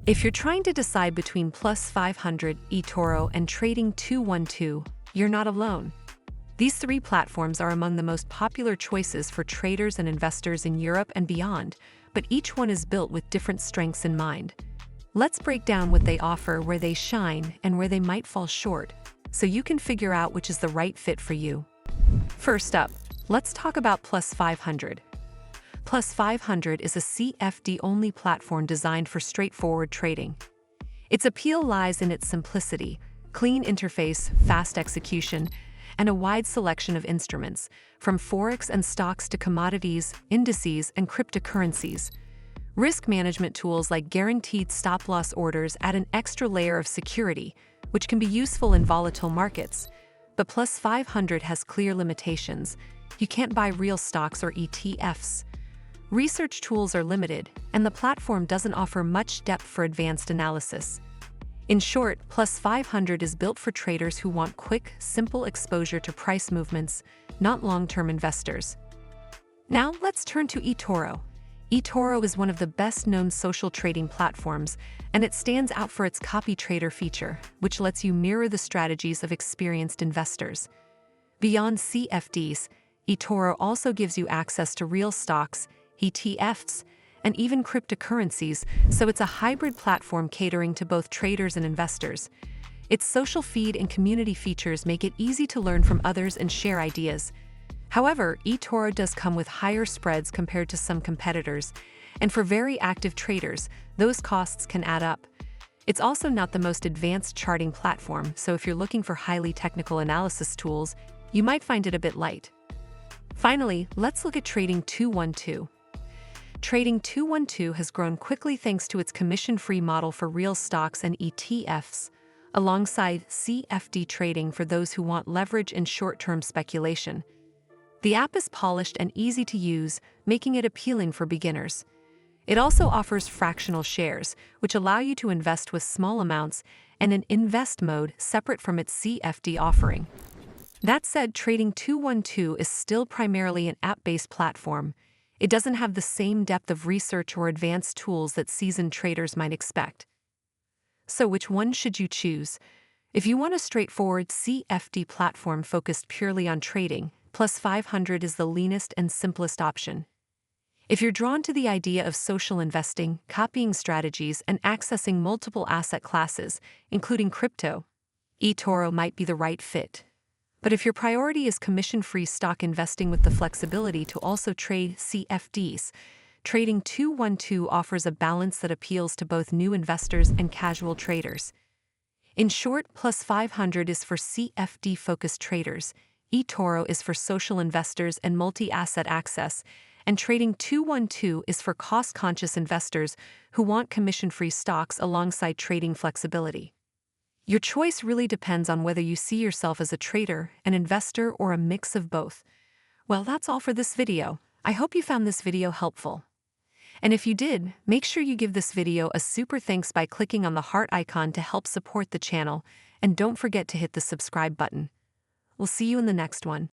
If you're trying to decide between Plus500, eToro, and Trading 212, you're not alone. These three platforms are among the most popular choices for traders and investors in Europe and beyond, but each one is built with different strengths in mind. Let's break down what they offer, where they shine, and where they might fall short, so you can figure out which is the right fit for you. First up, let's talk about Plus500. Plus500 is a CFD-only platform designed for straightforward trading. Its appeal lies in its simplicity, clean interface, fast execution, and a wide selection of instruments, from forex and stocks to commodities, indices, and cryptocurrencies. Risk management tools like guaranteed stop-loss orders add an extra layer of security, which can be useful in volatile markets. But Plus500 has clear limitations. You can't buy real stocks or ETFs. Research tools are limited, and the platform doesn't offer much depth for advanced analysis. In short, Plus500 is built for traders who want quick, simple exposure to price movements, not long-term investors. Now let's turn to eToro. eToro is one of the best-known social trading platforms, and it stands out for its copy trader feature, which lets you mirror the strategies of experienced investors. Beyond CFDs, eToro also gives you access to real stocks, ETFs, and even cryptocurrencies, so it's a hybrid platform catering to both traders and investors. Its social feed and community features make it easy to learn from others and share ideas. However, eToro does come with higher spreads compared to some competitors, and for very active traders, those costs can add up. It's also not the most advanced charting platform, so if you're looking for highly technical analysis tools, you might find it a bit light. Finally, let's look at Trading 212. Trading 212 has grown quickly thanks to its commission-free model for real stocks and ETFs, alongside CFD trading for those who want leverage and short-term speculation. The app is polished and easy to use, making it appealing for beginners. It also offers fractional shares, which allow you to invest with small amounts, and an invest mode separate from its CFD offering. That said, Trading 212 is still primarily an app-based platform. It doesn't have the same depth of research or advanced tools that seasoned traders might expect. So which one should you choose? If you want a straightforward CFD platform focused purely on trading, Plus500 is the leanest and simplest option. If you're drawn to the idea of social investing, copying strategies, and accessing multiple asset classes, including crypto, eToro might be the right fit. But if your priority is commission-free stock investing with the flexibility to also trade CFDs, Trading 212 offers a balance that appeals to both new investors and casual traders. In short, Plus500 is for CFD-focused traders, eToro is for social investors and multi-asset access, and Trading 212 is for cost-conscious investors who want commission-free stocks alongside trading flexibility. Your choice really depends on whether you see yourself as a trader, an investor, or a mix of both. Well, that's all for this video. I hope you found this video helpful. And if you did, make sure you give this video a super thanks by clicking on the heart icon to help support the channel, and don't forget to hit the subscribe button. We'll see you in the next one.